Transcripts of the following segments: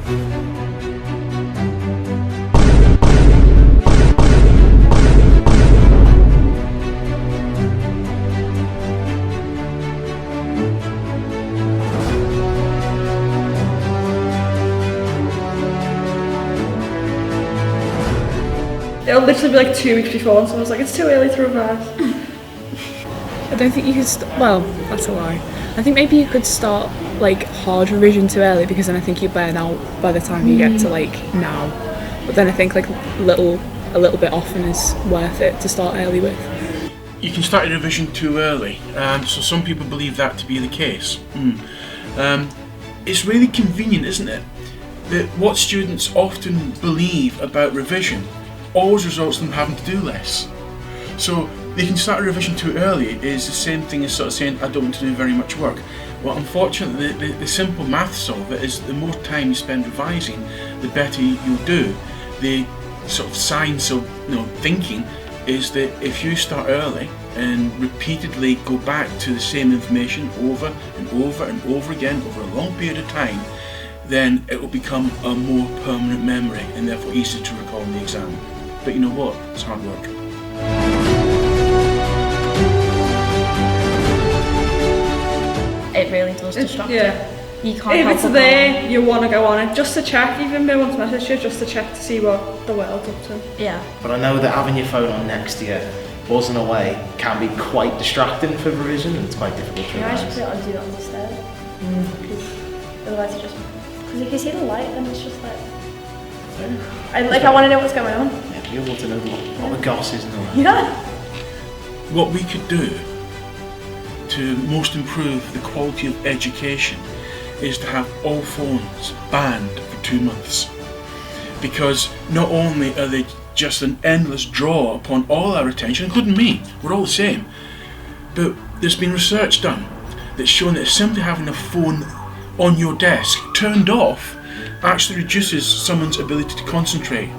It'll literally be like 2 weeks before and someone's like, it's too early to revise. I don't think you could, well, that's a lie. I think maybe you could start like hard revision too early, because then I think you burn out by the time you get to like now. But then I think like a little bit often is worth it to start early with. You can start your revision too early, so some people believe that to be the case. It's really convenient, isn't it, that what students often believe about revision always results in them having to do less. So they can start a revision too early is the same thing as sort of saying, I don't want to do very much work. Well, unfortunately, the simple maths of it is the more time you spend revising, the better you'll do. The sort of science of thinking is that if you start early and repeatedly go back to the same information over and over and over again over a long period of time, then it will become a more permanent memory and therefore easier to recall in the exam. But you know what? It's hard work. It really does distract you. You can't If help it's but there, you want to go on it just to check. Even if no one's messaged you, just to check to see what the world's up to. Yeah. But I know that having your phone on next to you, buzzing away, can be quite distracting for revision, and it's quite difficult to I revise. just put it on do not disturb. Because otherwise you just... Because if you see the light, then it's just like... I want to know what's going on. Yeah, you want to know what the goss is and all that. Yeah. What we could do to most improve the quality of education is to have all phones banned for 2 months. Because not only are they just an endless draw upon all our attention, including me, we're all the same, but there's been research done that's shown that simply having a phone on your desk turned off actually reduces someone's ability to concentrate.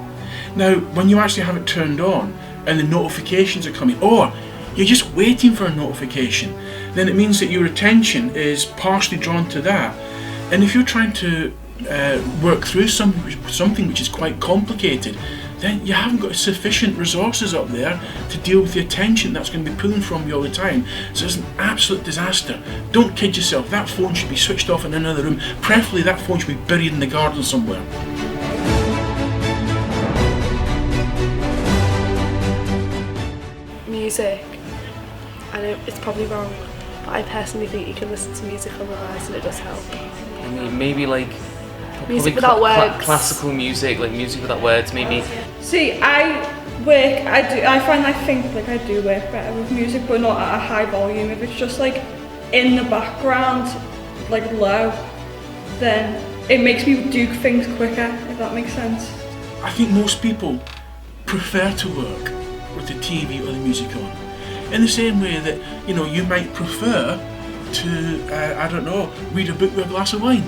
Now, when you actually have it turned on and the notifications are coming, or you're just waiting for a notification, then it means that your attention is partially drawn to that. And if you're trying to work through something which is quite complicated, then you haven't got sufficient resources up there to deal with the attention that's going to be pulling from you all the time. So it's an absolute disaster. Don't kid yourself, that phone should be switched off in another room. Preferably that phone should be buried in the garden somewhere. Music, I know it's probably wrong, but I personally think you can listen to music on revise and it does help. I mean, maybe like Music without words. Classical music, like music without words, maybe. See, I think I do work better with music, but not at a high volume. If it's just like in the background, like low, then it makes me do things quicker, if that makes sense. I think most people prefer to work with the TV or the music on. In the same way that, you might prefer to, read a book with a glass of wine.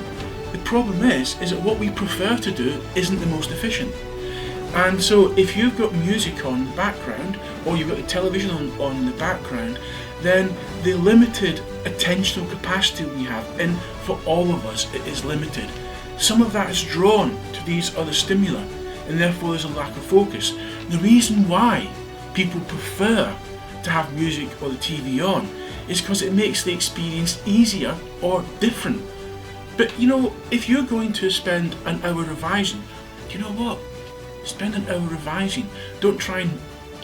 The problem is that what we prefer to do isn't the most efficient. And so if you've got music on the background, or you've got the television on the background, then the limited attentional capacity we have, and for all of us it is limited, some of that is drawn to these other stimuli, and therefore there's a lack of focus. The reason why people prefer to have music or the TV on is because it makes the experience easier or different. But if you're going to spend an hour revising, do you know what? Spend an hour revising. Don't try and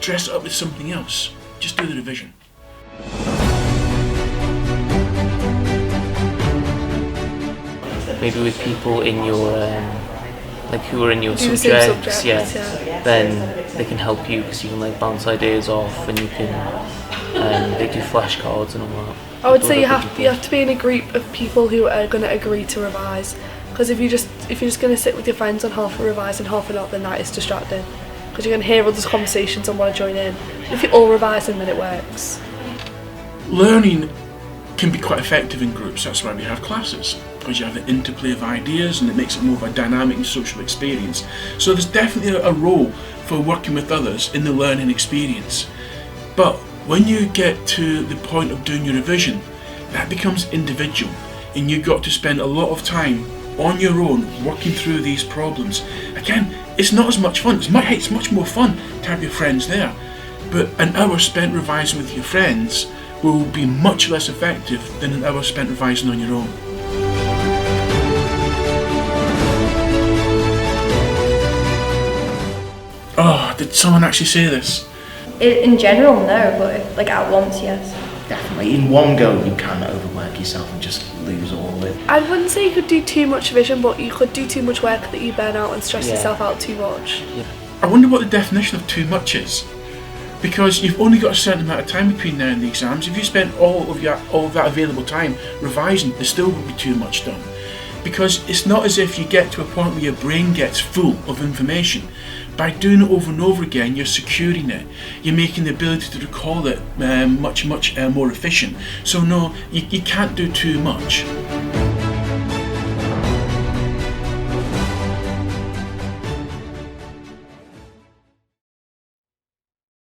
dress it up with something else. Just do the revision. Maybe with people in your, who are in your subjects, then they can help you, because you can bounce ideas off, and you can, they do flashcards and all that. I would say you have to be in a group of people who are going to agree to revise. Because if you're just going to sit with your friends on half a revise and half a not, then that is distracting. Because you're going to hear others' conversations and want to join in. If you're all revising, then it works. Learning can be quite effective in groups. That's why we have classes, because you have the interplay of ideas and it makes it more of a dynamic and social experience. So there's definitely a role for working with others in the learning experience. But when you get to the point of doing your revision, that becomes individual, and you've got to spend a lot of time on your own, working through these problems, again, it's not as much fun. It's much more fun to have your friends there. But an hour spent revising with your friends will be much less effective than an hour spent revising on your own. Oh, did someone actually say this? In general, no, but like at once, yes. Definitely. In one go, you can overwork yourself and just lose all of it. I wouldn't say you could do too much revision, but you could do too much work that you burn out and stress yourself out too much. I wonder what the definition of too much is. Because you've only got a certain amount of time between now and the exams. If you spend all of that available time revising, there still will be too much done. Because it's not as if you get to a point where your brain gets full of information. By doing it over and over again, you're securing it. You're making the ability to recall it much more efficient. So no, you can't do too much.